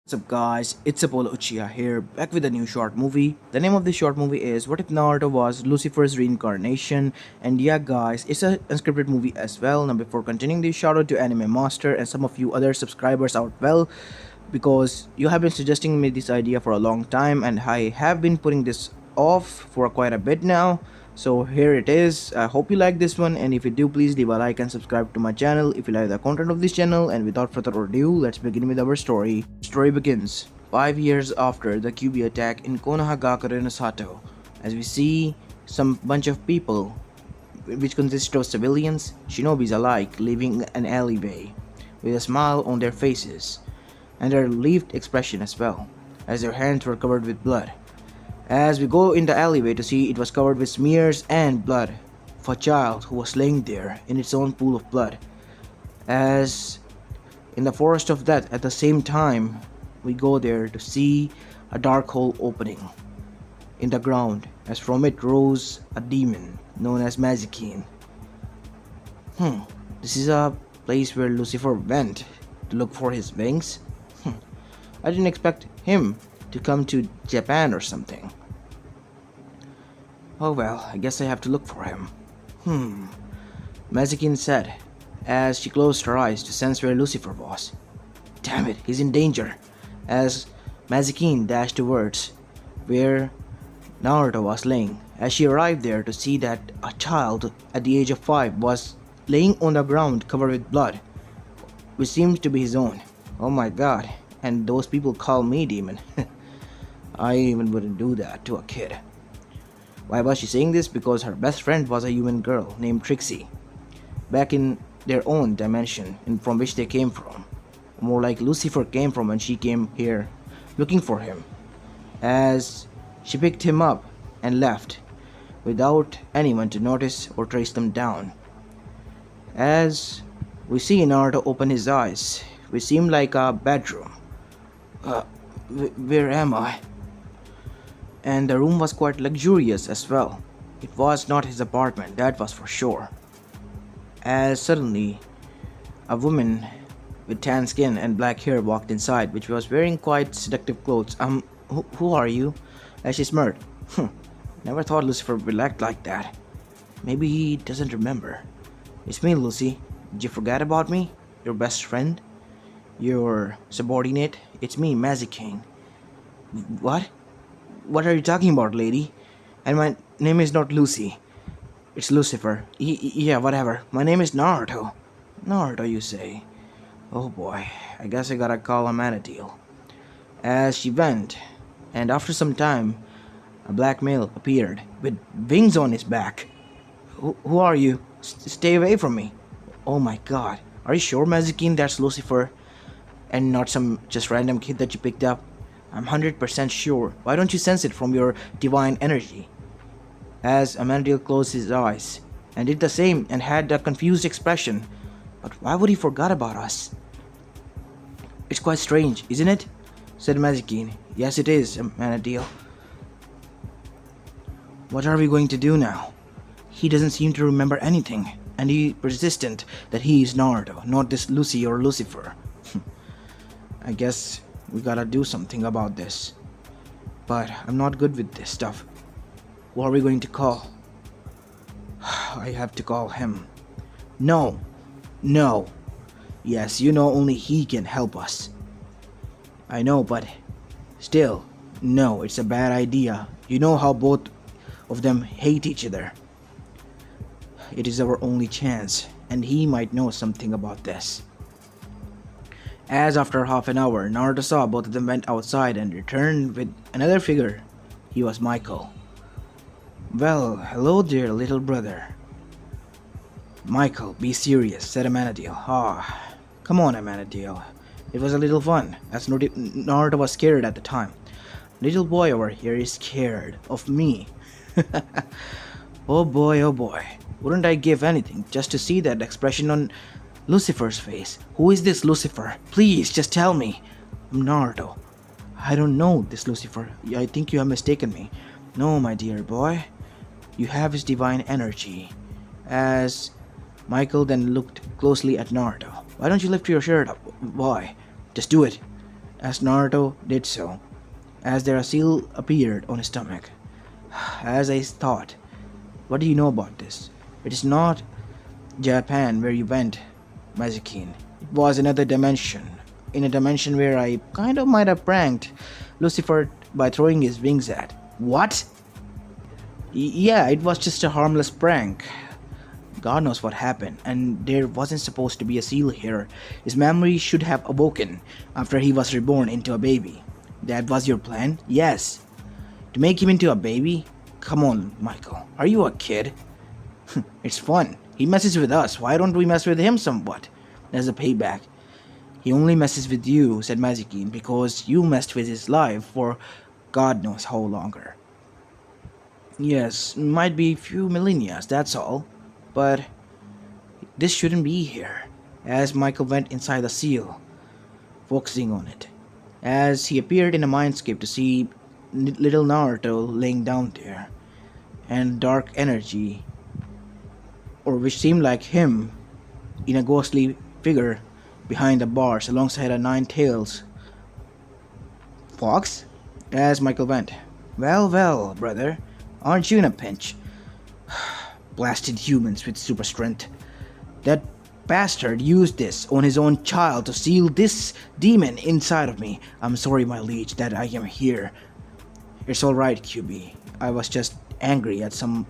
What's up guys, it's Apollo Uchiha here, back with a new short movie. The name of this short movie is What If Naruto Was Lucifer's Reincarnation? And yeah guys, it's a unscripted movie as well. Now before continuing this, shout out to Anime Master and some of you other subscribers out well, because you have been suggesting me this idea for a long time and I have been putting this off for quite a bit now. So here it is. I hope you like this one, and if you do, please leave a like and subscribe to my channel if you like the content of this channel. And without further ado, let's begin with our story. Story begins 5 years after the QB attack in Konohagakure no Sato, as we see some bunch of people which consist of civilians, shinobis alike, leaving an alleyway with a smile on their faces and a relieved expression as well, as their hands were covered with blood. As we go in the alleyway to see, it was covered with smears and blood of a child who was laying there in its own pool of blood. As in the forest of death, at the same time, we go there to see a dark hole opening in the ground, as from it rose a demon known as Mazikeen. This is a place where Lucifer went to look for his wings? I didn't expect him to come to Japan or something. Oh well, I guess I have to look for him. Mazikeen said, as she closed her eyes to sense where Lucifer was. Damn it, he's in danger. As Mazikeen dashed towards where Naruto was laying, as she arrived there to see that a child at the age of 5 was laying on the ground covered with blood, which seems to be his own. Oh my god, and those people call me demon. I even wouldn't do that to a kid. Why was she saying this? Because her best friend was a human girl named Trixie, back in their own dimension and from which they came from. More like Lucifer came from when she came here looking for him, as she picked him up and left without anyone to notice or trace them down. As we see Naruto open his eyes, which seemed like a bedroom. Where am I? And the room was quite luxurious as well. It was not his apartment, that was for sure. As suddenly, a woman with tan skin and black hair walked inside, which was wearing quite seductive clothes. Who are you? As she smirked. Never thought Lucifer would act like that. Maybe he doesn't remember. It's me, Lucy. Did you forget about me? Your best friend? Your subordinate? It's me, Mazikeen. What? What are you talking about, lady? And my name is not Lucy. It's Lucifer. Yeah, whatever. My name is Naruto. Naruto, you say? Oh boy, I guess I gotta call a Manadil. As she went, and after some time, a black male appeared with wings on his back. Who are you? Stay away from me. Oh my god. Are you sure, Mazikeen, that's Lucifer? And not some just random kid that you picked up? I'm 100% sure. Why don't you sense it from your divine energy? As Amandil closed his eyes and did the same and had a confused expression. But why would he forget about us? It's quite strange, isn't it? Said Mazikeen. Yes, it is, Amandil. What are we going to do now? He doesn't seem to remember anything, and he's persistent that he is Naruto, not this Lucy or Lucifer. I guess we gotta do something about this. But I'm not good with this stuff. Who are we going to call? I have to call him. No. No. Yes, you know only he can help us. I know, but still, no, it's a bad idea. You know how both of them hate each other. It is our only chance, and he might know something about this. As after half an hour, Naruto saw both of them went outside and returned with another figure. He was Michael. Well, hello there, little brother. Michael, be serious, said Amanadil. Come on, Amanadil. It was a little fun, as Naruto was scared at the time. Little boy over here is scared of me. Oh boy, oh boy. Wouldn't I give anything just to see that expression on Lucifer's face? Who is this Lucifer? Please, just tell me. I'm Naruto. I don't know this Lucifer. I think you have mistaken me. No, my dear boy. You have his divine energy. As Michael then looked closely at Naruto. Why don't you lift your shirt up? Why? Just do it. as Naruto did so, as their seal appeared on his stomach. As I thought, what do you know about this? It is not Japan where you went, Mazikine. It was another dimension. In a dimension where I kind of might have pranked Lucifer by throwing his wings at. What? Yeah, it was just a harmless prank. God knows what happened, and there wasn't supposed to be a seal here. His memory should have awoken after he was reborn into a baby. That was your plan? Yes. To make him into a baby? Come on, Michael. Are you a kid? It's fun. He messes with us. Why don't we mess with him somewhat? As a payback. He only messes with you, said Mazikine, because you messed with his life for God knows how longer. Yes, might be a few millennia, that's all. But this shouldn't be here. As Michael went inside the seal, focusing on it. As he appeared in a mindscape to see little Naruto laying down there, and dark energy, or which seemed like him, in a ghostly figure behind the bars alongside a nine tails fox. As Michael went, well, well, brother, aren't you in a pinch? Blasted humans with super strength. That bastard used this on his own child to seal this demon inside of me. I'm sorry, my liege, that I am here. It's alright, QB. I was just angry at some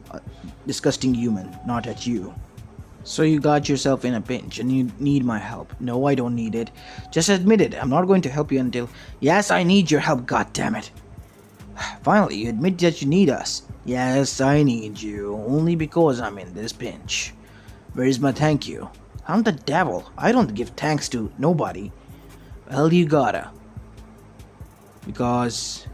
disgusting human, not at you. So you got yourself in a pinch and you need my help. No, I don't need it. Just admit it. I'm not going to help you until... Yes, I need your help, goddammit. Finally, you admit that you need us. Yes, I need you, only because I'm in this pinch. Where's my thank you? I'm the devil. I don't give thanks to nobody. Well, you gotta. Because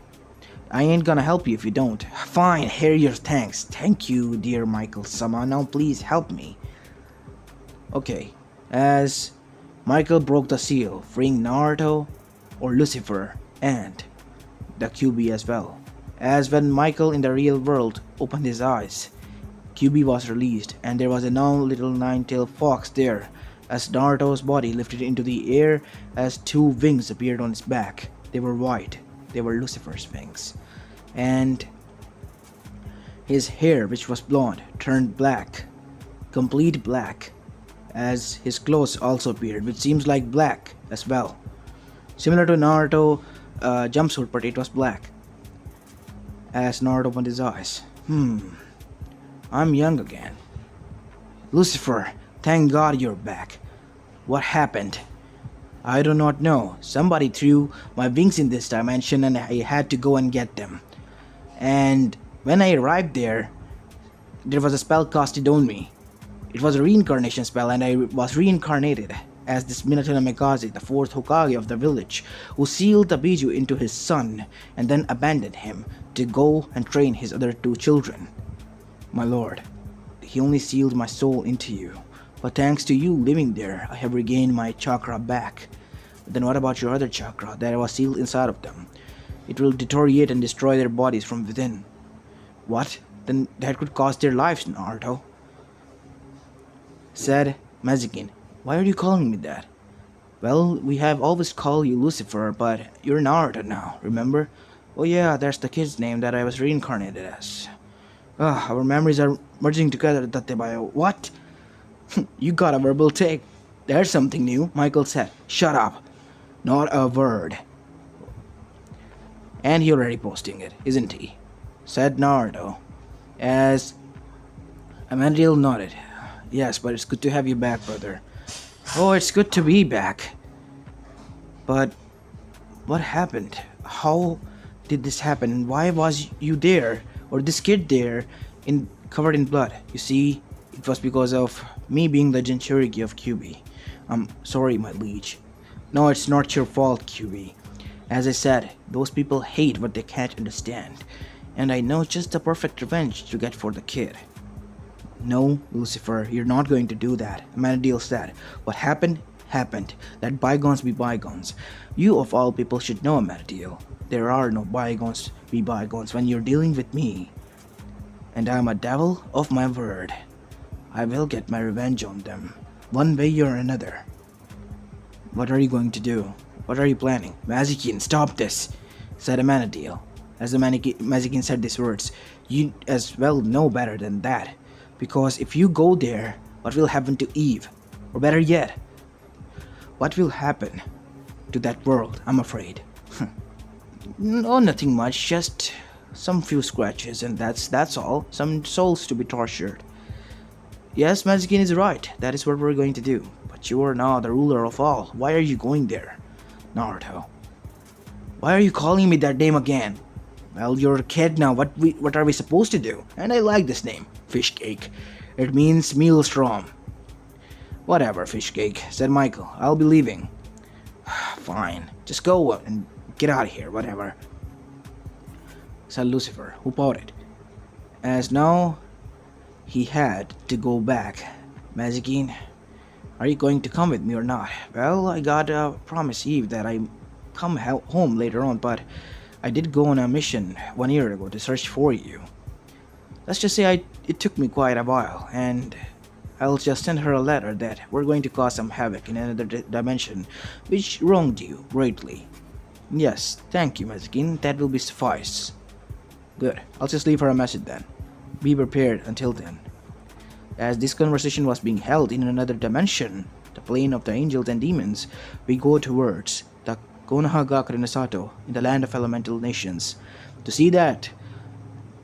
I ain't gonna help you if you don't. Fine, here are your thanks. Thank you, dear Michael-sama. Now please help me. Okay, as Michael broke the seal, freeing Naruto or Lucifer and the QB as well. As when Michael in the real world opened his eyes, QB was released and there was a now little nine-tailed fox there as Naruto's body lifted into the air as two wings appeared on his back. They were white. They were Lucifer's wings. And his hair, which was blonde, turned black. Complete black. As his clothes also appeared, which seems like black as well. Similar to Naruto jumpsuit, but it was black. As Naruto opened his eyes. I'm young again. Lucifer, thank God you're back. What happened? I do not know. Somebody threw my wings in this dimension and I had to go and get them. And when I arrived there was a spell casted on me. It was a reincarnation spell and I was reincarnated as this Minato Namikaze, the fourth Hokage of the village, who sealed the Biju into his son and then abandoned him to go and train his other two children. My lord, he only sealed my soul into you, but thanks to you living there, I have regained my chakra back. But then what about your other chakra that was sealed inside of them? It will deteriorate and destroy their bodies from within. What? Then that could cost their lives, Naruto. Said Mazikine. Why are you calling me that? Well, we have always called you Lucifer, but you're Naruto now, remember? Oh yeah, that's the kid's name that I was reincarnated as. Our memories are merging together, Tatebayo. What? You got a verbal take. There's something new, Michael said. Shut up. Not a word. And he already posting it, isn't he? Said Naruto. As Amandriel nodded. Yes, but it's good to have you back, brother. Oh, it's good to be back. But what happened? How did this happen? And why was you there? Or this kid there, covered in blood? You see, it was because of me being the Jinchuriki of QB. I'm sorry, my liege. No, it's not your fault, QB. As I said, those people hate what they can't understand. And I know just the perfect revenge to get for the kid. No, Lucifer, you're not going to do that, Manadil said. What happened, happened. Let bygones be bygones. You of all people should know, Manadil. There are no bygones be bygones when you're dealing with me. And I'm a devil of my word. I will get my revenge on them, one way or another. What are you going to do? What are you planning? Mazikin, stop this, said a Manadil. As the Mazikin said these words, you as well know better than that. Because if you go there, what will happen to Eve? Or better yet, what will happen to that world, I'm afraid. No, nothing much, just some few scratches, and that's all. Some souls to be tortured. Yes, Mazikin is right. That is what we're going to do. But you are now the ruler of all. Why are you going there, Naruto? Why are you calling me that name again? Well, you're a kid now. What are we supposed to do? And I like this name, Fishcake. It means mealstrom. Whatever, Fishcake, said Michael. I'll be leaving. Fine. Just go and get out of here, whatever, said Lucifer, who pouted. As now he had to go back. Mazikin, are you going to come with me or not? Well, I got a promise Eve that I come home later on, but I did go on a mission 1 year ago to search for you. Let's just say it took me quite a while, and I'll just send her a letter that we're going to cause some havoc in another dimension, which wronged you greatly. Yes, thank you, Mazikin. That will be suffice. Good. I'll just leave her a message then. Be prepared until then. As this conversation was being held in another dimension, the plane of the angels and demons, we go towards the Konohagakure Sato in the land of elemental nations to see that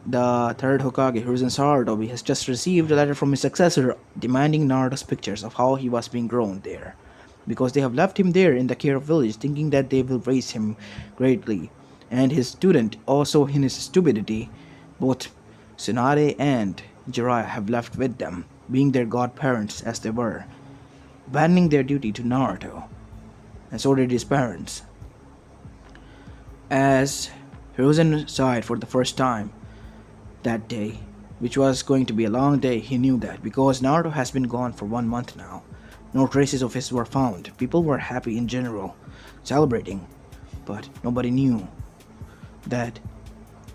the third Hokage, Hiruzen Saradobi, has just received a letter from his successor demanding Naruto's pictures of how he was being grown there, because they have left him there in the care of village thinking that they will raise him greatly, and his student also in his stupidity, both Tsunade and Jiraiya have left with them, being their godparents as they were, abandoning their duty to Naruto, and so did his parents. As Hiruzen sighed for the first time that day, which was going to be a long day, he knew that because Naruto has been gone for 1 month now. No traces of his were found. People were happy in general, celebrating, but nobody knew that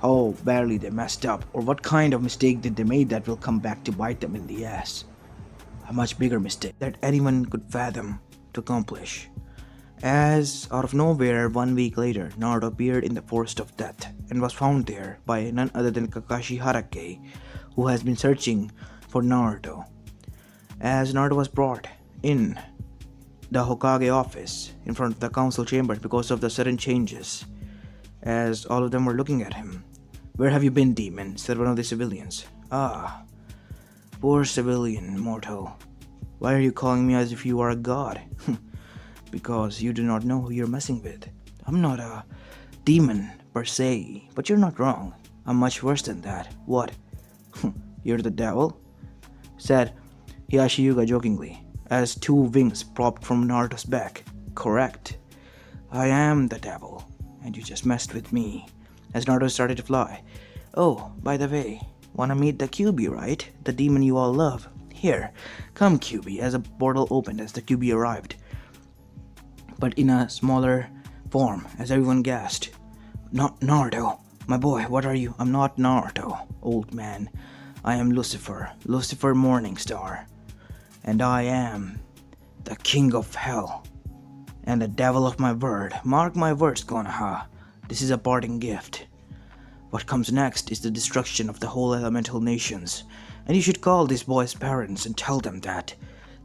how badly they messed up, or what kind of mistake did they make that will come back to bite them in the ass. A much bigger mistake that anyone could fathom to accomplish. As out of nowhere, 1 week later, Naruto appeared in the Forest of Death and was found there by none other than Kakashi Hatake, who has been searching for Naruto. As Naruto was brought in the Hokage office in front of the council chambers because of the sudden changes, as all of them were looking at him. Where have you been, demon? Said one of the civilians. Ah, poor civilian mortal. Why are you calling me as if you are a god? Because you do not know who you're messing with. I'm not a demon per se, but you're not wrong. I'm much worse than that. What? You're the devil? Said Higashiyuga jokingly, as 2 wings popped from Naruto's back. Correct. I am the devil, and you just messed with me. As Naruto started to fly. Oh, by the way, wanna meet the QB, right? The demon you all love. Here, come QB, as a portal opened as the QB arrived, but in a smaller form, as everyone gasped. Not Naruto. My boy, what are you? I'm not Naruto, old man. I am Lucifer, Lucifer Morningstar. And I am the king of hell, and the devil of my word. Mark my words, Konoha. This is a parting gift. What comes next is the destruction of the whole elemental nations, and you should call these boys' parents and tell them that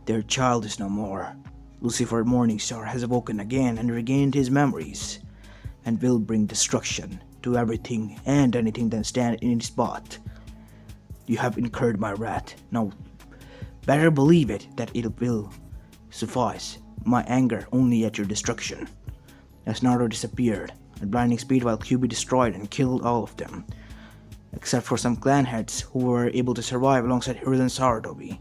their child is no more. Lucifer Morningstar has awoken again and regained his memories, and will bring destruction to everything and anything that stands in its path. You have incurred my wrath. Now, better believe it that it will suffice my anger only at your destruction. As Naruto disappeared at blinding speed while QB destroyed and killed all of them, except for some clan heads who were able to survive alongside Hiruzen Saradobi.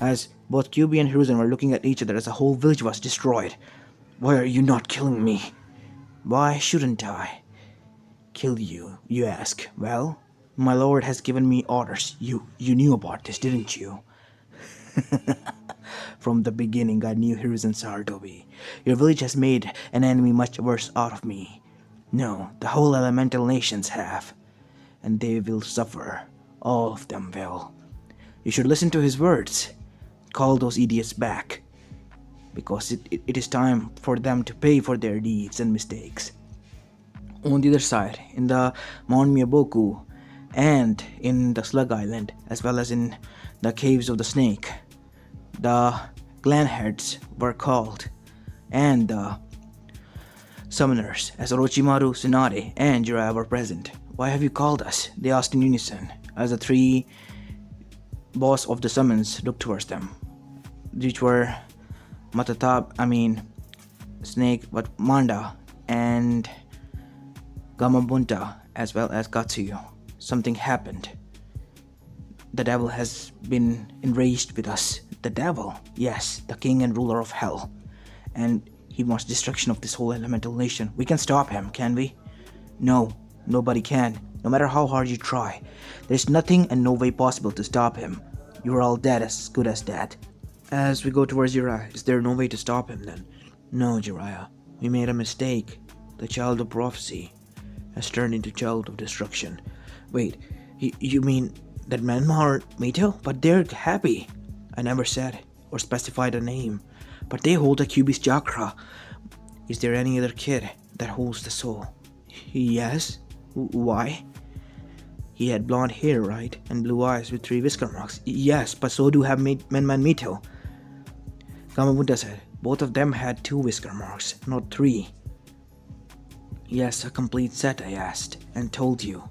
As both QB and Hiruzen were looking at each other as a whole village was destroyed. Why are you not killing me? Why shouldn't I kill you, you ask? Well, my lord has given me orders. You knew about this, didn't you? From the beginning, I knew Hiruzen Saradobi. Your village has made an enemy much worse out of me. No, the whole elemental nations have. And they will suffer. All of them will. You should listen to his words. Call those idiots back. because it is time for them to pay for their deeds and mistakes. On the other side, in the Mount Miyaboku and in the Slug Island, as well as in the Caves of the Snake, the clan heads were called, and the summoners, as Orochimaru, Tsunade, and Jiraiya were present. "Why have you called us?" they asked in unison, as the three boss of the summons looked towards them, which were Snake, but Manda and Gamabunta, as well as Katsuyo. "Something happened. The devil has been enraged with us." "The devil?" "Yes, the king and ruler of hell. And he wants destruction of this whole elemental nation. We can stop him, can we?" "No, nobody can. No matter how hard you try. There's nothing and no way possible to stop him. You're all dead, as good as dead." As we go towards Jiraiya, "Is there no way to stop him then?" "No, Jiraiya. We made a mistake. The child of prophecy has turned into child of destruction." "Wait, you mean that Menma or Mito? But they're happy." "I never said or specified a name. But they hold the Kyuubi's chakra." "Is there any other kid that holds the soul?" "Yes." "Why?" "He had blonde hair, right? And blue eyes with 3 whisker marks." "Yes, but so do have Menma and Mito." Gamabunta said, "Both of them had 2 whisker marks, not 3. "Yes, a complete set, I asked, and told you."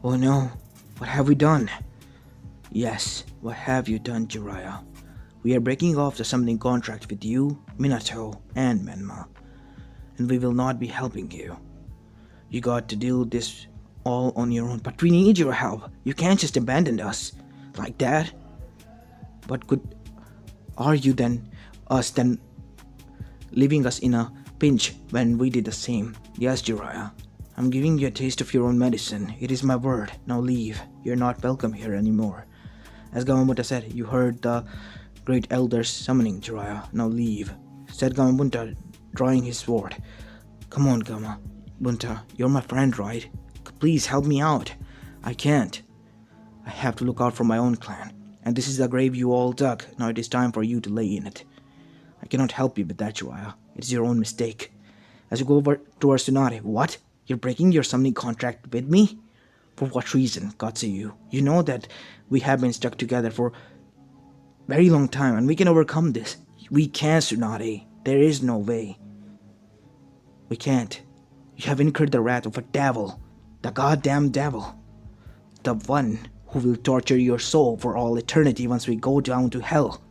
"Oh no, what have we done?" "Yes, what have you done, Jiraiya? We are breaking off the summoning contract with you, Minato, and Menma, and we will not be helping you. You got to do this all on your own." "But we need your help. You can't just abandon us like that." "What good are you then, leaving us in a pinch when we did the same?" "Yes, Jiraiya. I'm giving you a taste of your own medicine. It is my word. Now leave. You're not welcome here anymore." As Gamabunta said, "You heard the great elders summoning, Jiraiya. Now leave," said Gamabunta, drawing his sword. "Come on, Gamabunta. You're my friend, right? Please help me out." "I can't. I have to look out for my own clan. And this is the grave you all dug. Now it is time for you to lay in it. I cannot help you with that, Jiraiya. It is your own mistake." As you go over towards Tsunade, "What? You're breaking your summoning contract with me? For what reason, Katsuyu? You know that we have been stuck together for a very long time, and we can overcome this." "We can't, Tsunade. There is no way." "We can't. You have incurred the wrath of a devil. The goddamn devil. The one who will torture your soul for all eternity once we go down to hell.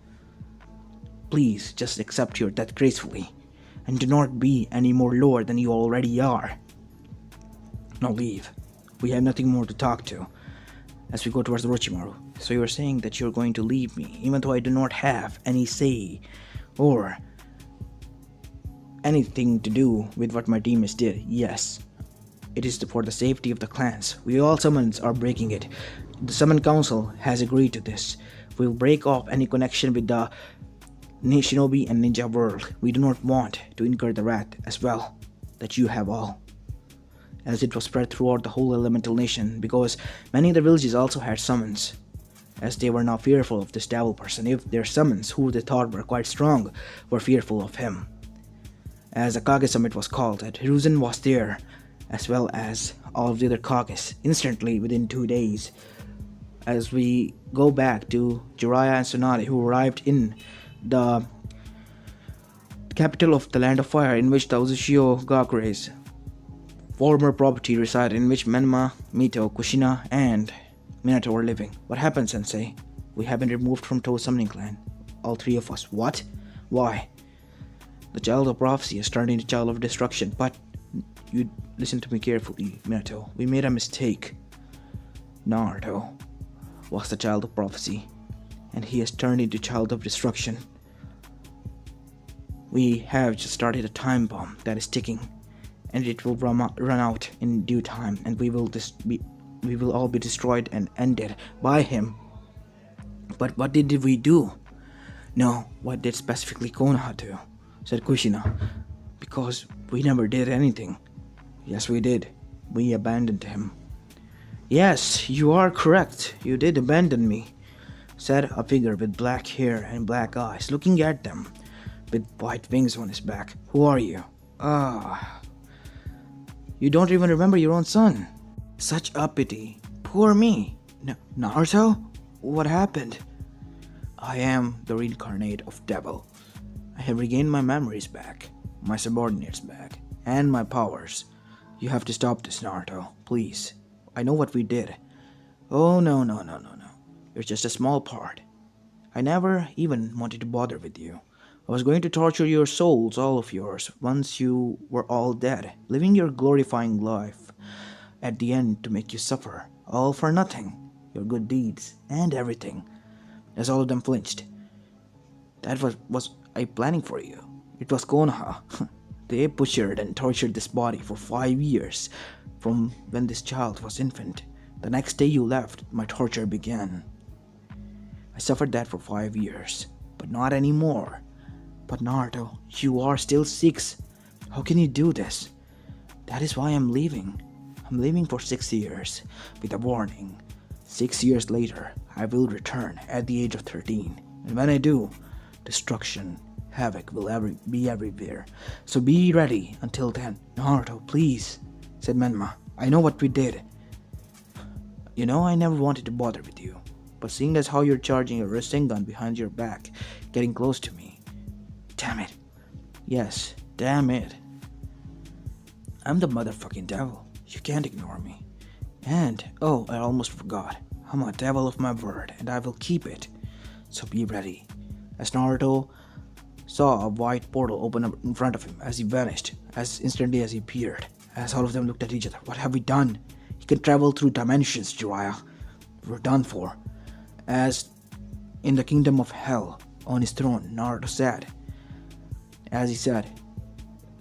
Please, just accept your death gracefully, and do not be any more lower than you already are. Now leave. We have nothing more to talk to." As we go towards Orochimaru, "So you are saying that you're going to leave me, even though I do not have any say or anything to do with what my teammates did?" "Yes. It is for the safety of the clans. We all summons are breaking it. The Summon Council has agreed to this. We'll break off any connection with the Shinobi and Ninja world. We do not want to incur the wrath as well that you have all." As it was spread throughout the whole elemental nation, because many of the villages also had summons, as they were now fearful of this devil person. If their summons, who they thought were quite strong, were fearful of him. As the Kage Summit was called, that Hiruzen was there, as well as all of the other Kages, instantly within 2 days. As we go back to Jiraiya and Tsunade, who arrived in the capital of the Land of Fire, in which the Uchiha Gakure's former property resided, in which Menma, Mito, Kushina, and Minato were living. "What happened, Sensei?" "We have been removed from Toho Summoning Clan. All 3 of us." "What? Why?" "The child of prophecy has turned into child of destruction." "But you listen to me carefully, Minato. We made a mistake. Naruto was the child of prophecy, and he has turned into child of destruction. We have just started a time bomb that is ticking, and it will run out in due time, and we will all be destroyed and ended by him." "But what did we do?" "No, what did specifically Konoha do?" said Kushina. "Because we never did anything." "Yes, we did. We abandoned him." "Yes, you are correct. You did abandon me," said a figure with black hair and black eyes, looking at them with white wings on his back. Who are you? Ah, you don't even remember your own son. Such a pity. Poor me. Naruto? What happened? I am the reincarnate of Devil. I have regained my memories back, my subordinates back, and my powers. You have to stop this, Naruto, please. I know what we did. Oh, no. It's just a small part. I never even wanted to bother with you. I was going to torture your souls, all of yours, once you were all dead, living your glorifying life at the end to make you suffer, all for nothing, your good deeds, and everything. As all of them flinched. That was I planning for you. It was Konoha. They butchered and tortured this body for 5 years, from when this child was infant. The next day you left, my torture began. I suffered that for 5 years, but not anymore. But Naruto, you are still 6. How can you do this? That is why I'm leaving. I'm leaving for 6 years, with a warning. 6 years later, I will return at the age of 13. And when I do, destruction, havoc will be everywhere. So be ready until then. Naruto, please, said Menma. I know what we did. You know I never wanted to bother with you. But seeing as how you're charging your Rasengan behind your back, getting close to me. Damn it. Yes, damn it. I'm the motherfucking devil. You can't ignore me. And, oh, I almost forgot. I'm a devil of my word, and I will keep it. So be ready. As Naruto saw a white portal open up in front of him as he vanished, as instantly as he appeared, as all of them looked at each other. What have we done? He can travel through dimensions, Jiraiya. We're done for. As in the kingdom of hell, on his throne, Naruto said, as he said,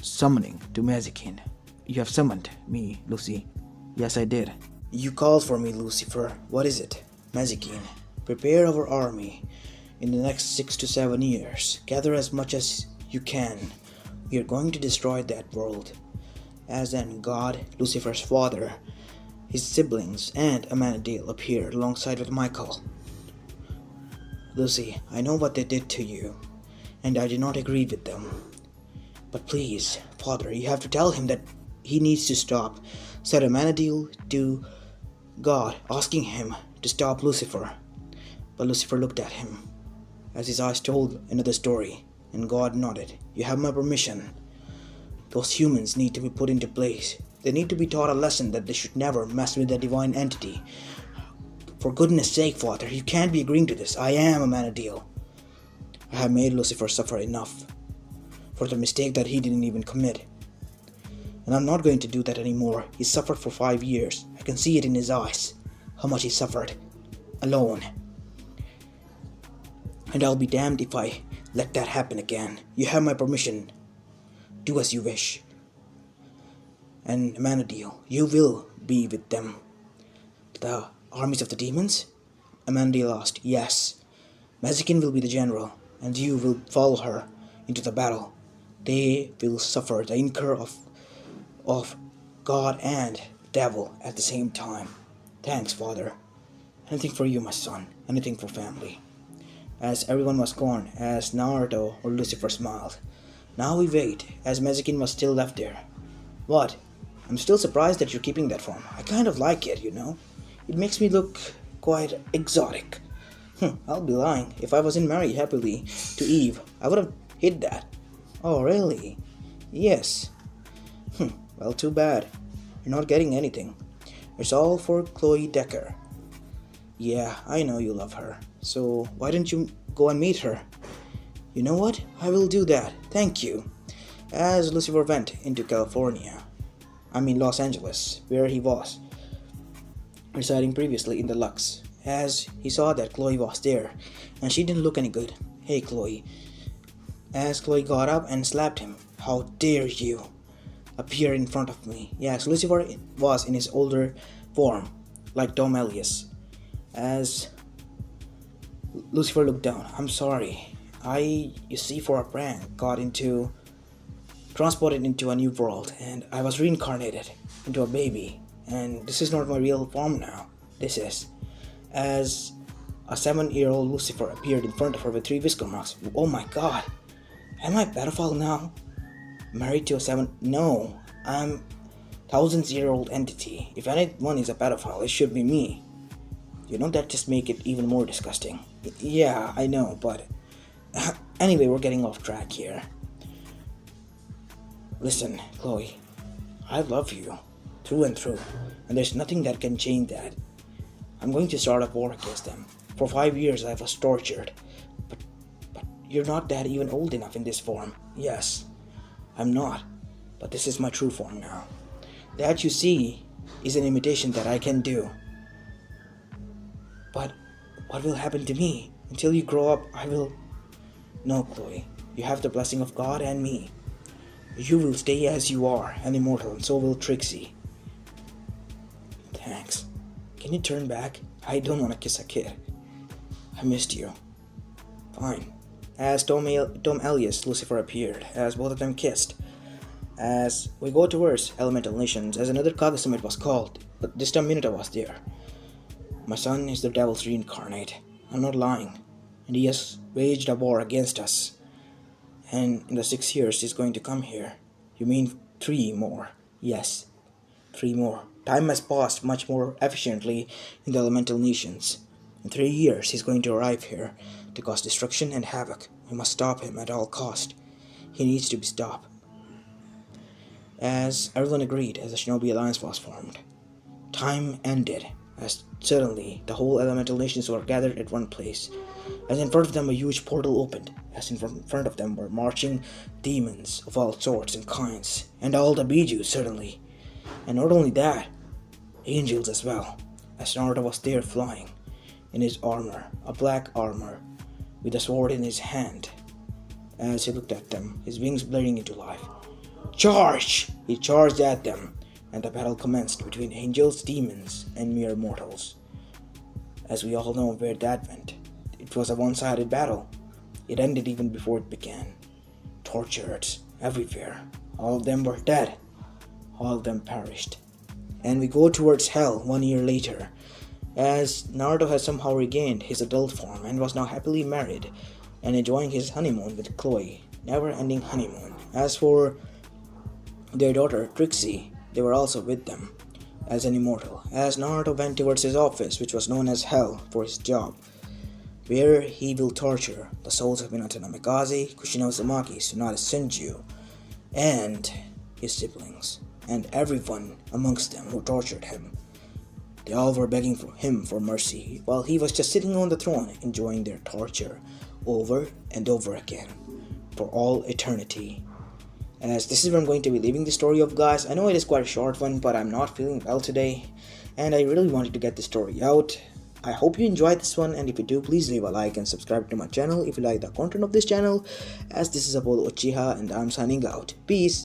summoning to Mezikin. You have summoned me, Lucy. Yes, I did. You called for me, Lucifer. What is it? Mezikin, prepare our army. In the next 6 to 7 years, gather as much as you can. We are going to destroy that world. As then God, Lucifer's father, his siblings, and Amanadale appeared alongside with Michael. Lucy, I know what they did to you, and I did not agree with them. But please, Father, you have to tell him that he needs to stop, said Amanadale to God, asking him to stop Lucifer. But Lucifer looked at him, as his eyes told another story, and God nodded. You have my permission. Those humans need to be put into place. They need to be taught a lesson that they should never mess with the divine entity. For goodness sake, Father, you can't be agreeing to this. I am Amanadale. I have made Lucifer suffer enough for the mistake that he didn't even commit. And I'm not going to do that anymore. He suffered for 5 years. I can see it in his eyes, how much he suffered, alone. And I'll be damned if I let that happen again. You have my permission. Do as you wish. And Amanadale, you will be with them. The armies of the demons? Amanadale asked. Yes. Mezikin will be the general, and you will follow her into the battle. They will suffer the incur of God and devil at the same time. Thanks, Father. Anything for you, my son. Anything for family. As everyone was gone, as Naruto or Lucifer smiled. Now we wait, as Mezikin was still left there. What? I'm still surprised that you're keeping that form. I kind of like it, you know. It makes me look quite exotic. I'll be lying. If I wasn't married happily to Eve, I would have hid that. Oh, really? Yes. Well, too bad. You're not getting anything. It's all for Chloe Decker. Yeah, I know you love her. So why don't you go and meet her? You know what? I will do that. Thank you. As Lucifer went into Los Angeles, where he was residing previously in the Lux, as he saw that Chloe was there, and she didn't look any good. Hey, Chloe. As Chloe got up and slapped him. How dare you appear in front of me? Yes, Lucifer was in his older form, like Tom Elias. As Lucifer looked down. I'm sorry. You see, for a prank, transported into a new world, and I was reincarnated into a baby, and this is not my real form now. This is. As a 7-year-old Lucifer appeared in front of her with 3 whisker marks. Oh my god. Am I a pedophile now? Married to a seven? No, I'm thousands-year-old entity. If anyone is a pedophile, it should be me. You know, that just make it even more disgusting. Yeah, I know, but anyway, we're getting off track here. Listen, Chloe, I love you through and through, and there's nothing that can change that. I'm going to start a war against them. For 5 years I was tortured, but you're not that even old enough in this form. Yes, I'm not, but this is my true form now. That you see is an imitation that I can do. But what will happen to me? Until you grow up, I will... No, Chloe, you have the blessing of God and me. You will stay as you are, and immortal, and so will Trixie. Thanks. Can you turn back? I don't want to kiss a kid. I missed you. Fine. As Tom Elias, Lucifer appeared, as both of them kissed. As we go towards Elemental Nations, as another Kaga summit was called, but this time Mineta was there. My son is the devil's reincarnate. I'm not lying. And he has waged a war against us. And in the 6 years he's going to come here. You mean 3 more? Yes, 3 more. Time has passed much more efficiently in the Elemental Nations. In 3 years he's going to arrive here to cause destruction and havoc. We must stop him at all cost. He needs to be stopped. As everyone agreed, as the Shinobi Alliance was formed, time ended, as suddenly the whole Elemental Nations were gathered at one place. As in front of them a huge portal opened, as in front of them were marching demons of all sorts and kinds, and all the Bijus suddenly. And not only that, angels as well, as Naruto was there flying, in his armor, a black armor, with a sword in his hand. As he looked at them, his wings blaring into life. Charge! He charged at them, and the battle commenced between angels, demons, and mere mortals. As we all know where that went, it was a one-sided battle. It ended even before it began. Tortured everywhere. All of them were dead. All of them perished. And we go towards hell 1 year later, as Naruto has somehow regained his adult form and was now happily married and enjoying his honeymoon with Chloe. Never-ending honeymoon. As for their daughter, Trixie, they were also with them, as an immortal, as Naruto went towards his office, which was known as Hell, for his job, where he will torture the souls of Minato Namikaze, Kushina Uzumaki, Tsunade Senju, and his siblings, and everyone amongst them who tortured him. They all were begging for him for mercy, while he was just sitting on the throne, enjoying their torture, over and over again, for all eternity. As this is where I'm going to be leaving the story of, guys. I know it is quite a short one, but I'm not feeling well today, and I really wanted to get the story out. I hope you enjoyed this one, and if you do, please leave a like and subscribe to my channel if you like the content of this channel, as this is Apollo Uchiha, and I'm signing out. Peace!